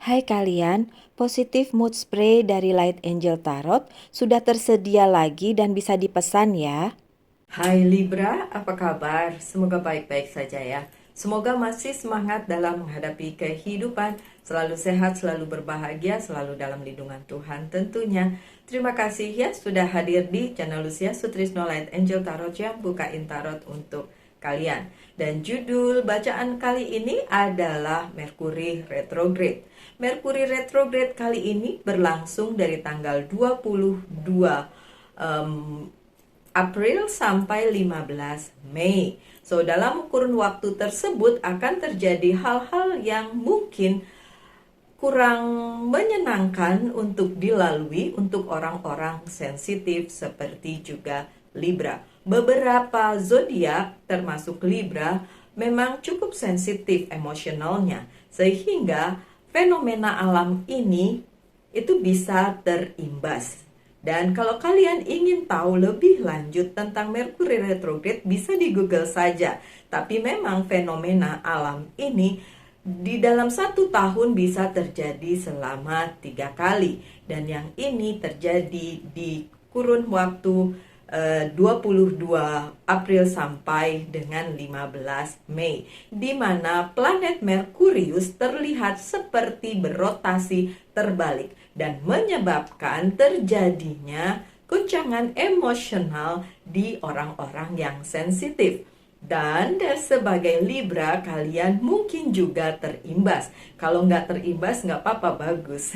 Hai kalian, positif mood spray dari Light Angel Tarot sudah tersedia lagi dan bisa dipesan ya. Hai Libra, apa kabar? Semoga baik-baik saja ya. Semoga masih semangat dalam menghadapi kehidupan, selalu sehat, selalu berbahagia, selalu dalam lindungan Tuhan tentunya. Terima kasih ya sudah hadir di channel Lucia Sutrisno Light Angel Tarot yang bukain tarot untuk kalian. Dan judul bacaan kali ini adalah Merkuri Retrograde. Merkuri Retrograde kali ini berlangsung dari tanggal 22 April sampai 15 Mei. So, dalam kurun waktu tersebut akan terjadi hal-hal yang mungkin kurang menyenangkan untuk dilalui untuk orang-orang sensitif seperti juga Libra. Beberapa zodiak termasuk Libra memang cukup sensitif emosionalnya, sehingga fenomena alam ini itu bisa terimbas. Dan kalau kalian ingin tahu lebih lanjut tentang Merkuri retrograde, bisa di Google saja. Tapi memang fenomena alam ini di dalam 1 tahun bisa terjadi selama 3 kali. Dan yang ini terjadi di kurun waktu 22 April sampai dengan 15 Mei, di mana planet Merkurius terlihat seperti berotasi terbalik dan menyebabkan terjadinya goncangan emosional di orang-orang yang sensitif. Dan sebagai Libra, kalian mungkin juga terimbas. Kalau nggak terimbas, nggak apa-apa, bagus.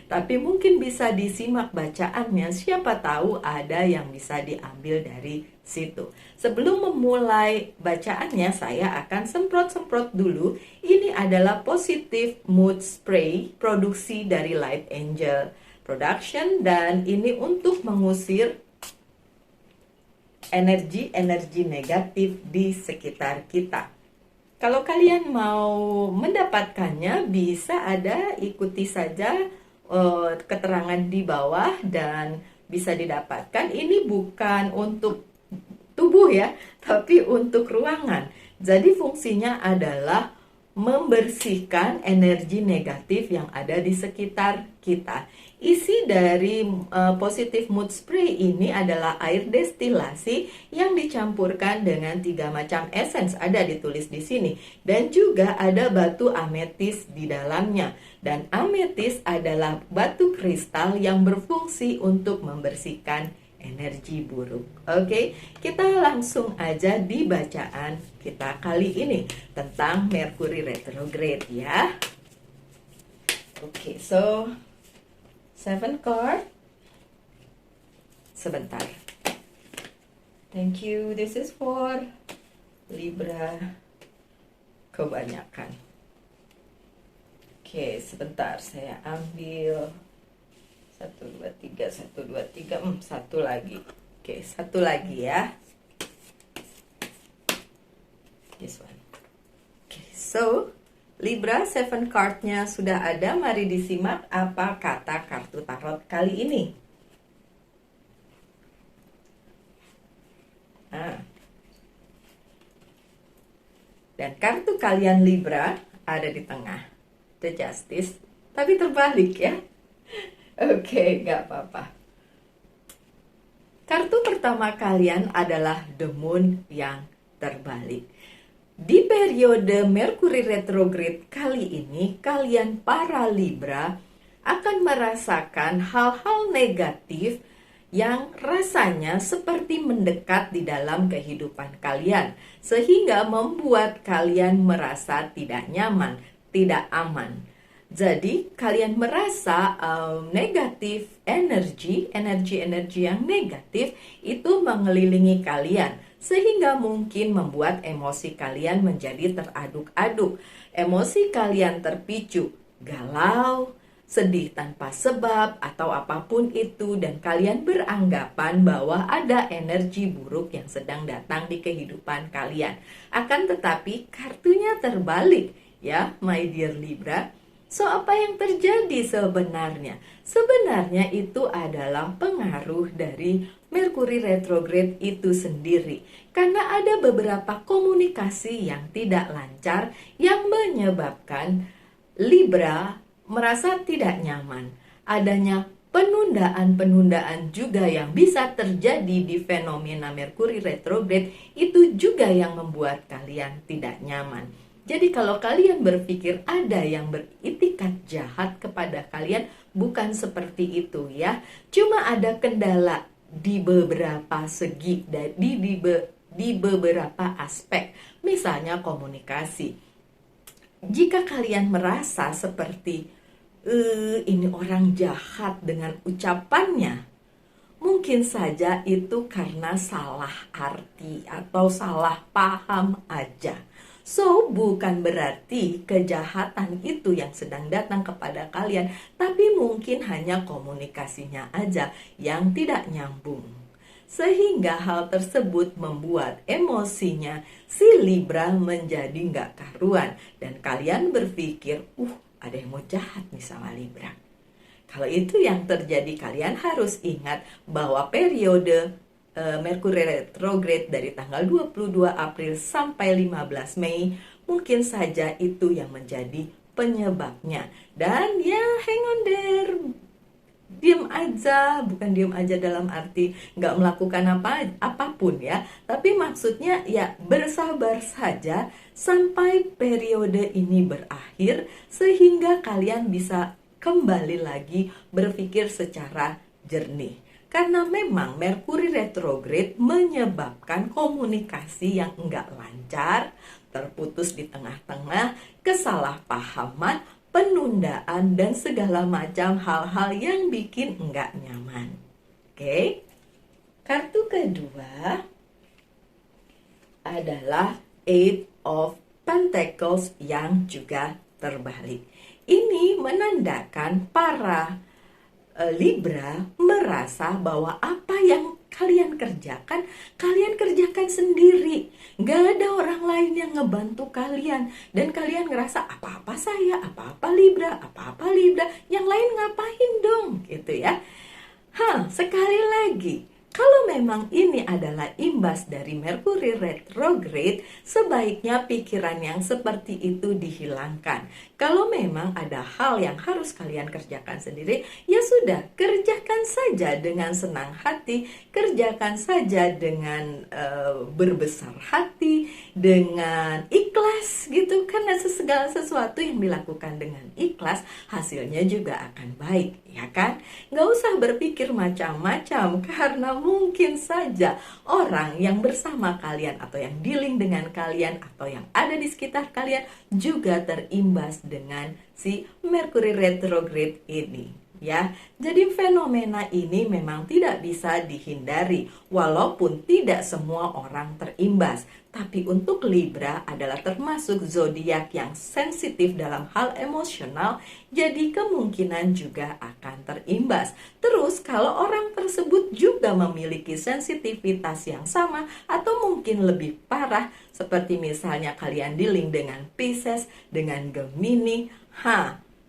Tapi mungkin bisa disimak bacaannya, siapa tahu ada yang bisa diambil dari situ. Sebelum memulai bacaannya, saya akan semprot-semprot dulu. Ini adalah Positive Mood Spray, produksi dari Light Angel Production. Dan ini untuk mengusir energi-energi negatif di sekitar kita. Kalau kalian mau mendapatkannya, bisa ada ikuti saja keterangan di bawah dan bisa didapatkan. Ini bukan untuk tubuh ya, tapi untuk ruangan. Jadi fungsinya adalah membersihkan energi negatif yang ada di sekitar kita. Isi dari Positive Mood Spray ini adalah air destilasi yang dicampurkan dengan 3 macam essence, ada ditulis di sini, dan juga ada batu ametis di dalamnya. Dan ametis adalah batu kristal yang berfungsi untuk membersihkan energi buruk. Oke, kita langsung aja di bacaan kita kali ini tentang Merkuri retrograde ya. Oke, so 7 card. Sebentar. Thank you. This is for Libra. Kebanyakan. Oke, sebentar. Saya ambil 1, 2, 3, 1, 2, 3. Satu lagi. Oke, satu lagi ya. This one. Oke, so Libra 7 card-nya sudah ada. Mari disimak apa kata kartu tarot kali ini. Dan kartu kalian Libra ada di tengah, The Justice, tapi terbalik ya. Oke, gak apa-apa. Kartu pertama kalian adalah The Moon yang terbalik. Di periode Merkuri retrograde kali ini, kalian para Libra akan merasakan hal-hal negatif yang rasanya seperti mendekat di dalam kehidupan kalian, sehingga membuat kalian merasa tidak nyaman, tidak aman. Jadi kalian merasa negatif energi yang negatif itu mengelilingi kalian, sehingga mungkin membuat emosi kalian menjadi teraduk-aduk. Emosi kalian terpicu, galau, sedih tanpa sebab, atau apapun itu, dan kalian beranggapan bahwa ada energi buruk yang sedang datang di kehidupan kalian. Akan tetapi kartunya terbalik ya, my dear Libra. So, apa yang terjadi sebenarnya? Sebenarnya itu adalah pengaruh dari Merkuri retrograde itu sendiri. Karena ada beberapa komunikasi yang tidak lancar yang menyebabkan Libra merasa tidak nyaman. Adanya penundaan-penundaan juga yang bisa terjadi di fenomena Merkuri retrograde itu juga yang membuat kalian tidak nyaman. Jadi kalau kalian berpikir ada yang beritikat jahat kepada kalian, bukan seperti itu ya. Cuma ada kendala di beberapa segi, di beberapa aspek. Misalnya komunikasi. Jika kalian merasa seperti ini orang jahat dengan ucapannya, mungkin saja itu karena salah arti atau salah paham aja. So, bukan berarti kejahatan itu yang sedang datang kepada kalian, tapi mungkin hanya komunikasinya aja yang tidak nyambung. Sehingga hal tersebut membuat emosinya si Libra menjadi nggak karuan. Dan kalian berpikir, ada yang mau jahat nih sama Libra. Kalau itu yang terjadi, kalian harus ingat bahwa periode Merkuri retrograde dari tanggal 22 April sampai 15 Mei mungkin saja itu yang menjadi penyebabnya. Dan ya, hang on there, diem aja, bukan diem aja dalam arti nggak melakukan apapun ya, tapi maksudnya ya bersabar saja sampai periode ini berakhir sehingga kalian bisa kembali lagi berpikir secara jernih. Karena memang Merkuri retrograde menyebabkan komunikasi yang enggak lancar, terputus di tengah-tengah, kesalahpahaman, penundaan, dan segala macam hal-hal yang bikin enggak nyaman. Oke? Kartu kedua adalah Eight of Pentacles yang juga terbalik. Ini menandakan para Libra merasa bahwa apa yang kalian kerjakan sendiri. Gak ada orang lain yang ngebantu kalian. Dan kalian ngerasa apa-apa saya, apa-apa Libra, yang lain ngapain dong, gitu ya. Sekali lagi, kalau memang ini adalah imbas dari Merkuri retrograde, sebaiknya pikiran yang seperti itu dihilangkan. Kalau memang ada hal yang harus kalian kerjakan sendiri, ya sudah, kerjakan saja dengan senang hati, kerjakan saja dengan berbesar hati, dengan ikhlas gitu. Karena segala sesuatu yang dilakukan dengan ikhlas, hasilnya juga akan baik, ya kan? Nggak usah berpikir macam-macam, karena mungkin saja orang yang bersama kalian atau yang dealing dengan kalian atau yang ada di sekitar kalian juga terimbas dengan si Merkuri retrograde ini, ya. Jadi fenomena ini memang tidak bisa dihindari walaupun tidak semua orang terimbas. Tapi untuk Libra adalah termasuk zodiak yang sensitif dalam hal emosional, jadi kemungkinan juga akan terimbas. Terus kalau orang tersebut juga memiliki sensitivitas yang sama atau mungkin lebih parah, seperti misalnya kalian dealing dengan Pisces, dengan Gemini,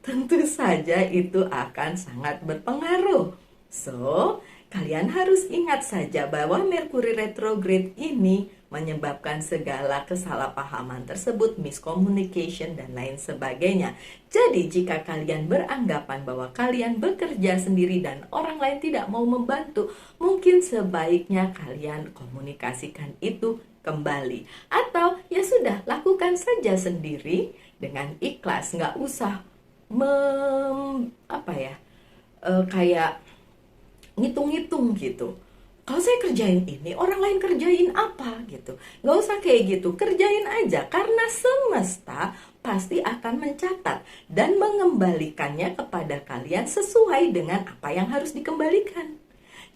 tentu saja itu akan sangat berpengaruh. So, kalian harus ingat saja bahwa Merkuri retrograde ini menyebabkan segala kesalahpahaman tersebut, miscommunication, dan lain sebagainya. Jadi jika kalian beranggapan bahwa kalian bekerja sendiri dan orang lain tidak mau membantu, mungkin sebaiknya kalian komunikasikan itu kembali. Atau ya sudah, lakukan saja sendiri dengan ikhlas, nggak usah kayak ngitung-ngitung gitu. Kalau saya kerjain ini, orang lain kerjain apa gitu. Nggak usah kayak gitu, kerjain aja. Karena semesta pasti akan mencatat dan mengembalikannya kepada kalian sesuai dengan apa yang harus dikembalikan.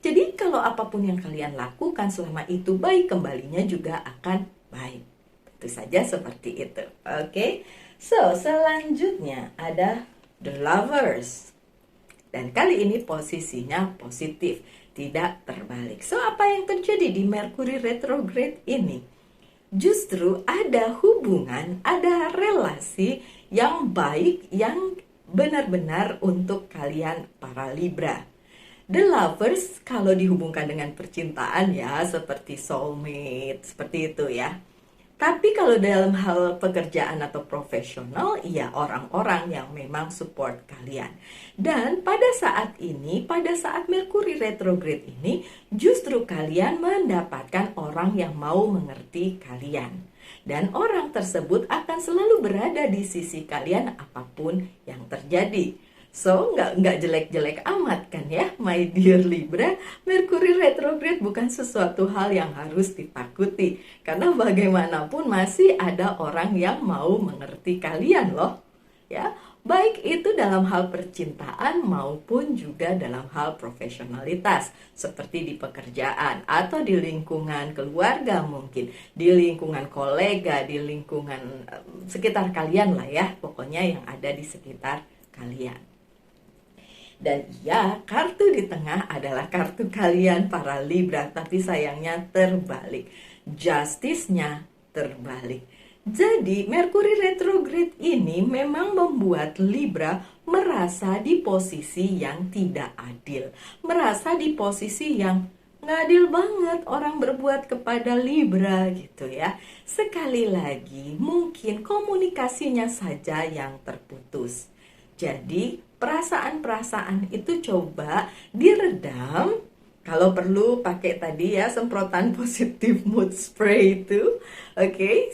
Jadi kalau apapun yang kalian lakukan selama itu baik, kembalinya juga akan baik. Tentu saja seperti itu. Oke? So, selanjutnya ada The Lovers. Dan kali ini posisinya positif, tidak terbalik. So, apa yang terjadi di Merkuri retrograde ini? Justru ada hubungan, ada relasi yang baik, yang benar-benar untuk kalian para Libra. The Lovers kalau dihubungkan dengan percintaan ya, seperti soulmate, seperti itu ya. Tapi kalau dalam hal pekerjaan atau profesional, ya orang-orang yang memang support kalian. Dan pada saat ini, pada saat Merkuri retrograde ini, justru kalian mendapatkan orang yang mau mengerti kalian. Dan orang tersebut akan selalu berada di sisi kalian apapun yang terjadi. So, nggak jelek-jelek amat kan ya, my dear Libra. Merkuri retrograde bukan sesuatu hal yang harus ditakuti. Karena bagaimanapun masih ada orang yang mau mengerti kalian loh. Ya, baik itu dalam hal percintaan maupun juga dalam hal profesionalitas. Seperti di pekerjaan atau di lingkungan keluarga mungkin. Di lingkungan kolega, di lingkungan sekitar kalian lah ya. Pokoknya yang ada di sekitar kalian. Dan iya, kartu di tengah adalah kartu kalian para Libra, tapi sayangnya terbalik. Justice-nya terbalik. Jadi, Merkuri retrograde ini memang membuat Libra merasa di posisi yang tidak adil. Merasa di posisi yang nggak adil banget orang berbuat kepada Libra gitu ya. Sekali lagi, mungkin komunikasinya saja yang terputus. Jadi perasaan-perasaan itu coba diredam. Kalau perlu pakai tadi ya semprotan positif mood spray itu. Oke,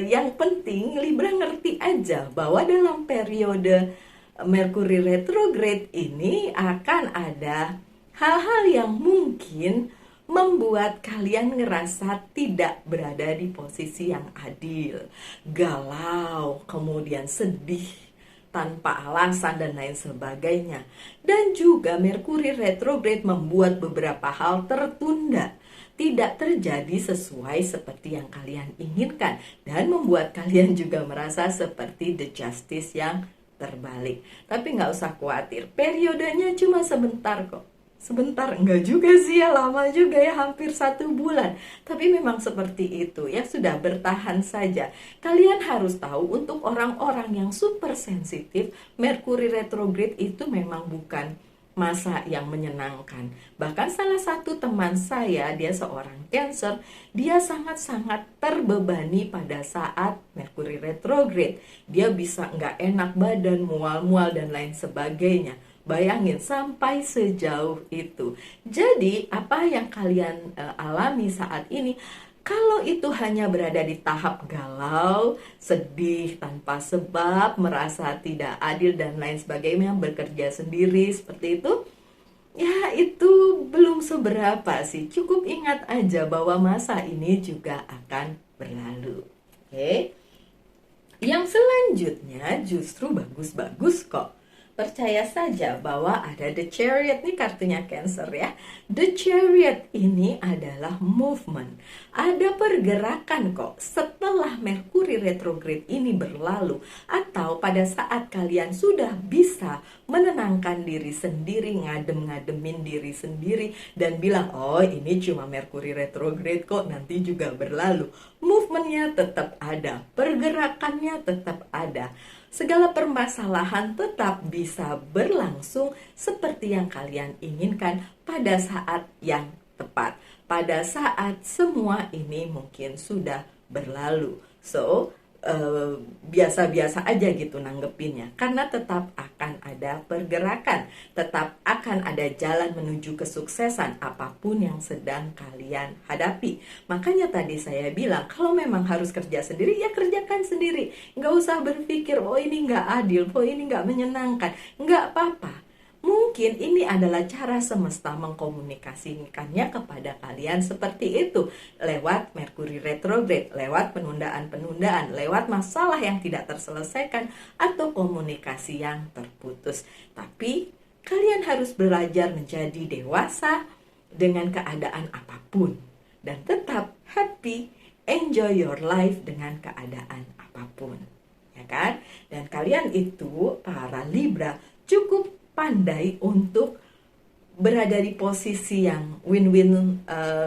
yang penting Libra ngerti aja bahwa dalam periode Merkuri retrograde ini akan ada hal-hal yang mungkin membuat kalian ngerasa tidak berada di posisi yang adil, galau, kemudian sedih tanpa alasan dan lain sebagainya. Dan juga Merkuri retrograde membuat beberapa hal tertunda, tidak terjadi sesuai seperti yang kalian inginkan, dan membuat kalian juga merasa seperti the justice yang terbalik. Tapi nggak usah khawatir, periodenya cuma sebentar kok. Sebentar, enggak juga sih ya, lama juga ya, hampir 1 bulan. Tapi memang seperti itu ya, sudah bertahan saja. Kalian harus tahu untuk orang-orang yang super sensitif, Merkuri retrograde itu memang bukan masa yang menyenangkan. Bahkan salah satu teman saya, dia seorang Cancer, dia sangat-sangat terbebani pada saat Merkuri retrograde. Dia bisa nggak enak badan, mual-mual dan lain sebagainya. Bayangin sampai sejauh itu. Jadi apa yang kalian alami saat ini, kalau itu hanya berada di tahap galau, sedih tanpa sebab, merasa tidak adil dan lain sebagainya, bekerja sendiri seperti itu, ya itu belum seberapa sih. Cukup ingat aja bahwa masa ini juga akan berlalu. Oke. Yang selanjutnya justru bagus-bagus kok. Percaya saja bahwa ada The Chariot, nih kartunya Cancer ya. The Chariot ini adalah movement. Ada pergerakan kok setelah Merkuri retrograde ini berlalu. Atau pada saat kalian sudah bisa menenangkan diri sendiri, ngadem-ngademin diri sendiri, dan bilang, oh ini cuma Merkuri retrograde kok, nanti juga berlalu. Movementnya tetap ada, pergerakannya tetap ada. Segala permasalahan tetap bisa berlangsung seperti yang kalian inginkan pada saat yang tepat. Pada saat semua ini mungkin sudah berlalu. So, biasa-biasa aja gitu nanggepinnya. Karena tetap akan ada pergerakan. Tetap akan ada jalan menuju kesuksesan apapun yang sedang kalian hadapi. Makanya tadi saya bilang, kalau memang harus kerja sendiri, ya kerjakan sendiri. Nggak usah berpikir, oh ini nggak adil, oh ini nggak menyenangkan. Nggak apa-apa. Mungkin ini adalah cara semesta mengkomunikasikannya kepada kalian seperti itu. Lewat Merkuri retrograde, lewat penundaan-penundaan, lewat masalah yang tidak terselesaikan, atau komunikasi yang terputus. Tapi kalian harus belajar menjadi dewasa dengan keadaan apapun. Dan tetap happy, enjoy your life dengan keadaan apapun. Ya kan? Dan kalian itu, para Libra, cukup pandai untuk berada di posisi yang win-win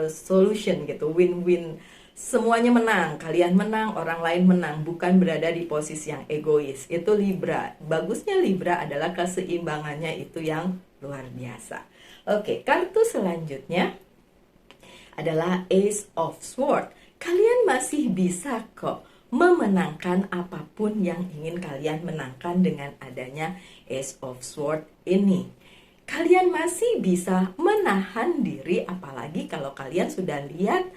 solution gitu, win-win, semuanya menang, kalian menang, orang lain menang, bukan berada di posisi yang egois. Itu Libra. Bagusnya Libra adalah keseimbangannya itu yang luar biasa. Oke, kartu selanjutnya adalah Ace of Swords. kalian masih bisa kok memenangkan apapun yang ingin kalian menangkan dengan adanya Ace of Swords ini. Kalian masih bisa menahan diri, apalagi kalau kalian sudah lihat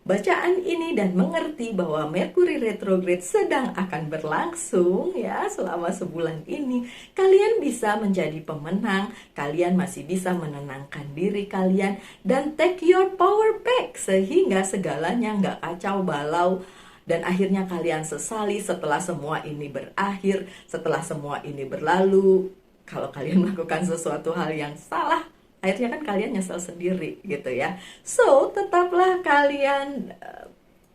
bacaan ini dan mengerti bahwa Merkuri retrograde sedang akan berlangsung ya selama sebulan ini. Kalian bisa menjadi pemenang, kalian masih bisa menenangkan diri kalian dan take your power back sehingga segalanya nggak kacau balau. Dan akhirnya kalian sesali setelah semua ini berakhir, setelah semua ini berlalu. Kalau kalian melakukan sesuatu hal yang salah, akhirnya kan kalian nyesel sendiri gitu ya. So, tetaplah kalian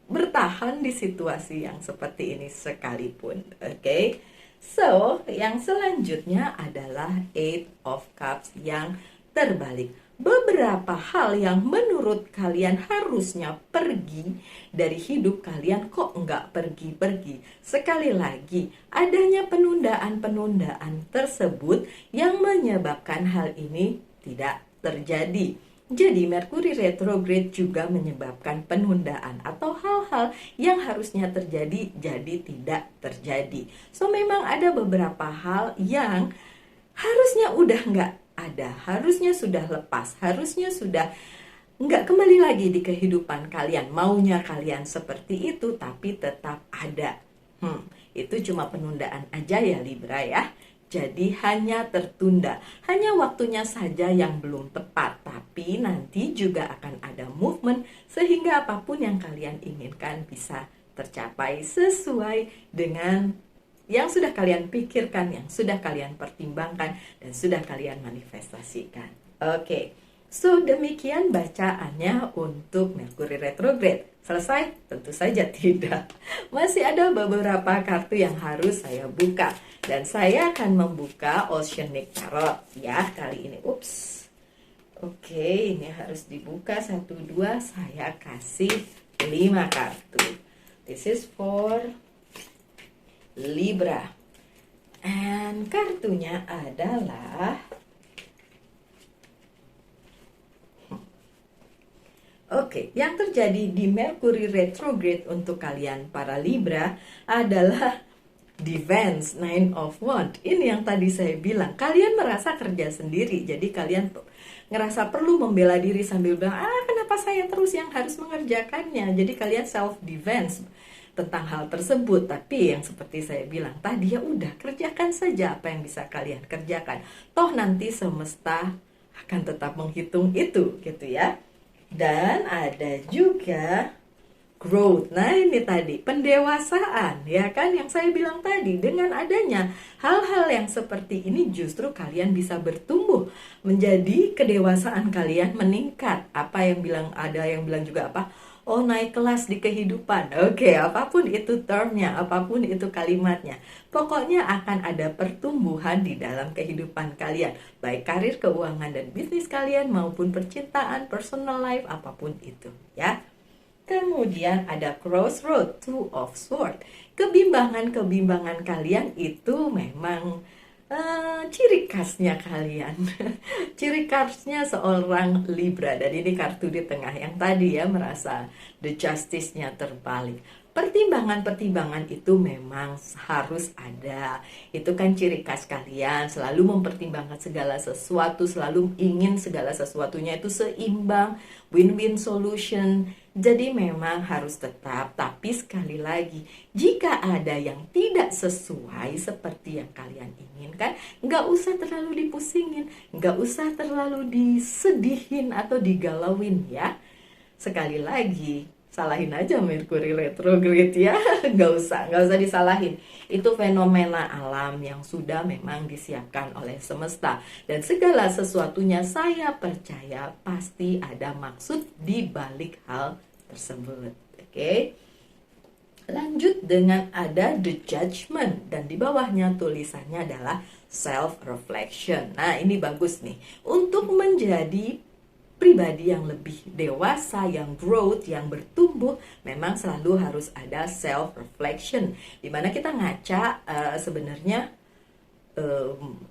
bertahan di situasi yang seperti ini sekalipun. Oke. So, yang selanjutnya adalah Eight of Cups yang terbalik. Beberapa hal yang menurut kalian harusnya pergi dari hidup kalian kok nggak pergi-pergi. Sekali lagi, adanya penundaan-penundaan tersebut yang menyebabkan hal ini tidak terjadi. Jadi Merkuri retrograde juga menyebabkan penundaan atau hal-hal yang harusnya terjadi jadi tidak terjadi. So memang ada beberapa hal yang harusnya udah nggak ada, harusnya sudah lepas, harusnya sudah nggak kembali lagi di kehidupan kalian. Maunya kalian seperti itu tapi tetap ada. Itu cuma penundaan aja ya Libra ya. Jadi hanya tertunda, hanya waktunya saja yang belum tepat. Tapi nanti juga akan ada movement sehingga apapun yang kalian inginkan bisa tercapai sesuai dengan yang sudah kalian pikirkan, yang sudah kalian pertimbangkan, dan sudah kalian manifestasikan. Oke, so demikian bacaannya untuk Merkuri retrograde. Selesai? Tentu saja tidak. Masih ada beberapa kartu yang harus saya buka. Dan saya akan membuka Oceanic Tarot ya kali ini. Oke, ini harus dibuka 1, 2. Saya kasih 5 kartu. This is for Libra. And kartunya adalah Oke, yang terjadi di Merkuri retrograde untuk kalian para Libra adalah Defense, Nine of Wands. Ini yang tadi saya bilang, kalian merasa kerja sendiri. Jadi kalian ngerasa perlu membela diri sambil bilang, kenapa saya terus yang harus mengerjakannya. Jadi kalian self-defense tentang hal tersebut. Tapi yang seperti saya bilang tadi, ya udah kerjakan saja apa yang bisa kalian kerjakan. Toh nanti semesta akan tetap menghitung itu gitu ya. Dan ada juga growth. Nah ini tadi pendewasaan ya kan yang saya bilang tadi. Dengan adanya hal-hal yang seperti ini justru kalian bisa bertumbuh menjadi kedewasaan kalian meningkat. Ada yang bilang juga naik kelas di kehidupan. Oke, apapun itu termnya, apapun itu kalimatnya, pokoknya akan ada pertumbuhan di dalam kehidupan kalian, baik karir, keuangan, dan bisnis kalian maupun percintaan, personal life, apapun itu ya. Kemudian ada crossroad, Two of Swords. Kebimbangan kalian itu memang ciri khasnya kalian. Ciri khasnya seorang Libra. Dan ini kartu di tengah yang tadi ya, merasa the justice-nya terbalik. Pertimbangan-pertimbangan itu memang harus ada. Itu kan ciri khas kalian, selalu mempertimbangkan segala sesuatu, selalu ingin segala sesuatunya itu seimbang, win-win solution. Jadi memang harus tetap, tapi sekali lagi, jika ada yang tidak sesuai seperti yang kalian inginkan, nggak usah terlalu dipusingin, nggak usah terlalu disedihin atau digalauin ya. Sekali lagi, salahin aja Merkuri retrograde ya, nggak usah disalahin. Itu fenomena alam yang sudah memang disiapkan oleh semesta, dan segala sesuatunya saya percaya pasti ada maksud di balik hal tersebut. Oke. Lanjut dengan ada the judgment, dan di bawahnya tulisannya adalah self reflection. Nah ini bagus nih untuk menjadi pribadi yang lebih dewasa, yang growth, yang bertumbuh. Memang selalu harus ada self reflection, dimana kita ngaca sebenarnya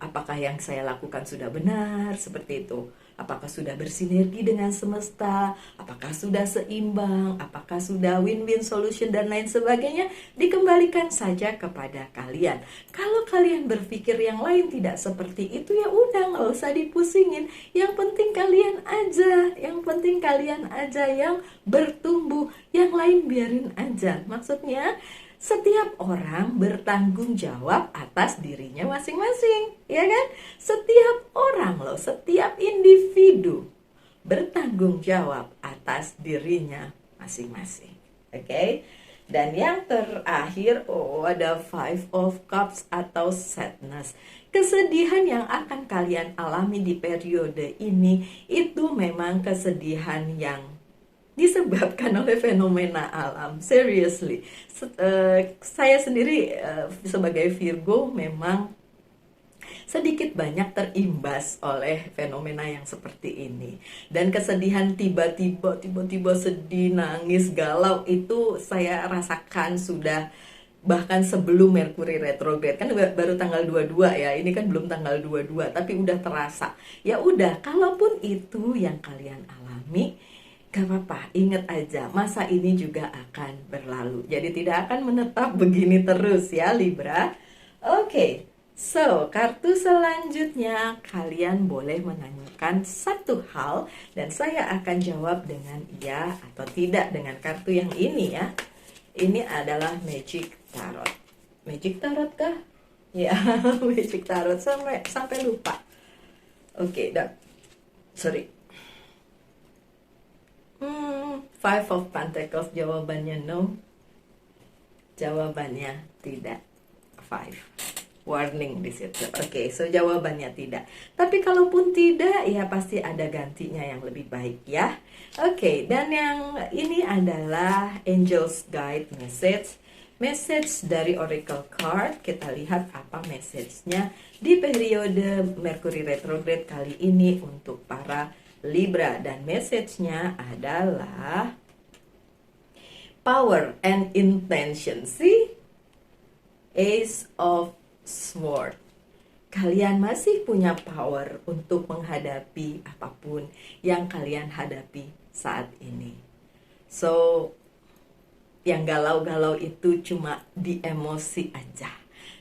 apakah yang saya lakukan sudah benar, seperti itu. Apakah sudah bersinergi dengan semesta? Apakah sudah seimbang? Apakah sudah win-win solution dan lain sebagainya? Dikembalikan saja kepada kalian. Kalau kalian berpikir yang lain tidak seperti itu, ya udah, nggak usah dipusingin. Yang penting kalian aja yang bertumbuh, yang lain biarin aja. Maksudnya setiap orang bertanggung jawab atas dirinya masing-masing, ya kan? Setiap orang loh, setiap individu bertanggung jawab atas dirinya masing-masing. Oke? Dan yang terakhir, ada Five of Cups atau sadness. Kesedihan yang akan kalian alami di periode ini itu memang kesedihan yang disebabkan oleh fenomena alam. Seriously, saya sendiri sebagai Virgo memang sedikit banyak terimbas oleh fenomena yang seperti ini. Dan kesedihan tiba-tiba sedih, nangis, galau itu saya rasakan sudah bahkan sebelum Merkuri retrograde. Kan baru tanggal 22 ya. Ini kan belum tanggal 22 tapi udah terasa. Ya udah, kalaupun itu yang kalian alami, gak apa-apa, ingat aja, masa ini juga akan berlalu. Jadi tidak akan menetap begini terus ya Libra. Oke, so kartu selanjutnya kalian boleh menanyakan satu hal dan saya akan jawab dengan iya atau tidak dengan kartu yang ini ya. Ini adalah Magic Tarot. Magic Tarot kah? Ya, Magic Tarot sampai lupa. Oke, sorry. Five of Pentacles, jawabannya no. Jawabannya tidak. Five. Warning di situ. Oke, so jawabannya tidak. Tapi kalaupun tidak, ya pasti ada gantinya yang lebih baik ya. Oke, dan yang ini adalah Angel's Guide Message. Message dari Oracle Card. Kita lihat apa message-nya di periode Merkuri retrograde kali ini untuk para Libra, dan message-nya adalah power and intention. See? Ace of Swords. Kalian masih punya power untuk menghadapi apapun yang kalian hadapi saat ini. So, yang galau-galau itu cuma di emosi aja.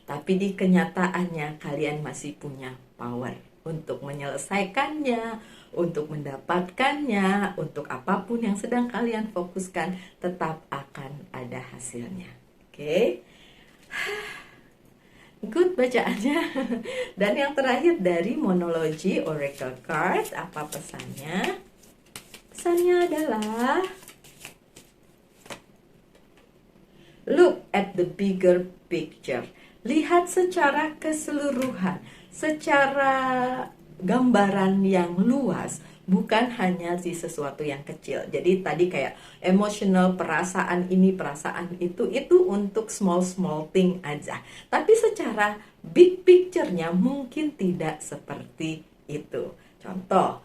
Tapi di kenyataannya kalian masih punya power untuk menyelesaikannya, untuk mendapatkannya, untuk apapun yang sedang kalian fokuskan, tetap akan ada hasilnya. Oke? Good bacaannya. Dan yang terakhir dari monologi Oracle Card, apa pesannya? Pesannya adalah look at the bigger picture. Lihat secara keseluruhan, secara gambaran yang luas, bukan hanya di sesuatu yang kecil. Jadi tadi kayak emotional, perasaan ini, perasaan itu untuk small thing aja. Tapi secara big picture-nya mungkin tidak seperti itu. Contoh,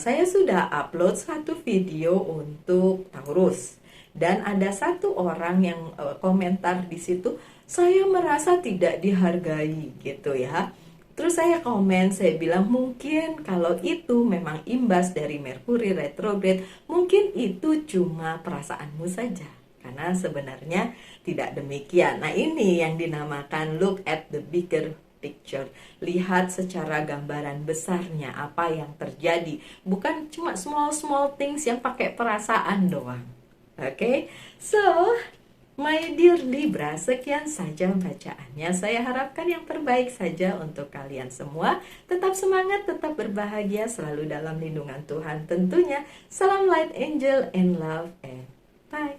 saya sudah upload satu video untuk Taurus. Dan ada satu orang yang komentar di situ, saya merasa tidak dihargai gitu ya. Terus saya komen, saya bilang mungkin kalau itu memang imbas dari Merkuri retrograde, mungkin itu cuma perasaanmu saja. Karena sebenarnya tidak demikian. Nah, ini yang dinamakan look at the bigger picture. Lihat secara gambaran besarnya apa yang terjadi. Bukan cuma small things yang pakai perasaan doang. Oke? So, my dear Libra, sekian saja bacaannya. Saya harapkan yang terbaik saja untuk kalian semua. Tetap semangat, tetap berbahagia, selalu dalam lindungan Tuhan tentunya. Salam light angel and love and bye.